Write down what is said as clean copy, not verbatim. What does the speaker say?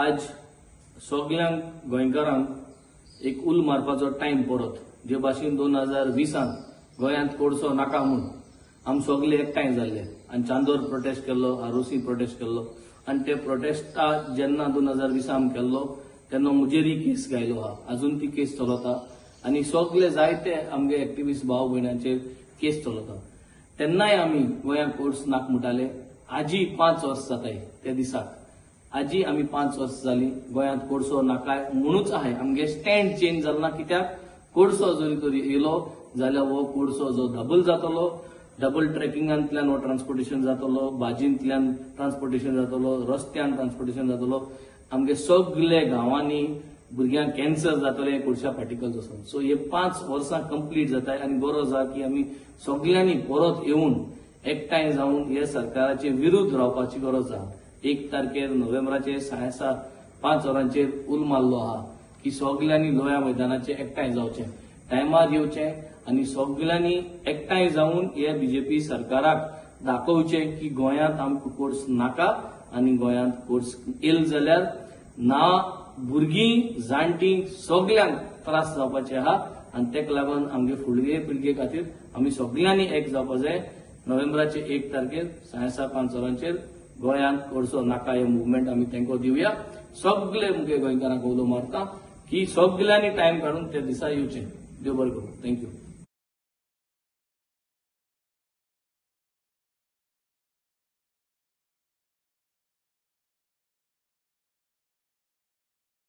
आज सगळ्यांक गोंयकारांक एक उल मारपाचो टायम परत जे भाशेन 2020 गोंयांत कोळसो नाका म्हणून आम सगळे एकठांय जाल्ले आनी चांदोर प्रोटेस्ट केल्लो, आरोसी प्रोटेस्ट केल्लो आनी ते प्रोटेस्टा जेन्ना 2020 आम केल्लो तेन्ना मुजेरी केस गायलो हा. अजून ती केस चलता आनी सगळे जायते आमगे एक्टिव्हिस्ट भाव भयणांचेर केस चलता. तेन्नाय आमी गोंयांत कोर्स नाक म्हणटाले. आजी 5 वर्स जाताय त्या दिसाक. आजी आमी 5 वर्स जाली गोंयांत कोर्सो नाकाय म्हणूच आहे. आमगे स्टँड चेंज जालना कित्याक कोर्सो जरी तरी येयलो जाल्यार हो कोर्सो जो डबल जातलो, डबल ट्रॅकिंगांतल्यान हो ट्रान्सपोर्टेशन जातलो, भाजींतल्यान ट्रान्सपोर्टेशन जातलो, रस्त्यान ट्रान्सपोर्टेशन जातलो. आमगे सगळे गांवांनी भुरग्यांक कॅन्सर जातले कोळशा पार्टिकल्स वचून. सो हे 5 वर्सां कंप्लीट जाताय आनी गरज आहा की आमी सगळ्यांनी परत येवन एकठांय जावन हे सरकाराचे विरुद्ध रावपाची गरज आहा. 1 तारखेर नोव्हेंबराचे 5 वरांचेर उल मारलो आहा की सगळ्यांनी लोया मैदानाचे एकठांय जावचे, टायमार येवचे आनी सगळ्यांनी एकठांय जावन हे बीजेपी सरकाराक दाखोवचे की गोंयांत आमकां कोर्स नाका आनी गोंयांत कोर्स येल जाल्यार ना भुरगीं जाणटी सगळ्यांक त्रास जावपाचे आहा. आनी तेका लागून आमगे फुडले पिळगे खातीर आमी सगळ्यांनी एक जावपा जाय. नोव्हेंबराचे 1 तारखेर 5 वरांचेर गोंयांत कोर्सो नाका हे मुवमेंट आमी तेंको दिवया. सगळे मुगे गोंयकारांक उलो मारता की सगळ्यांनी टायम काडून त्या दिसा येवचें. देव बरें करूं. थँक्यू.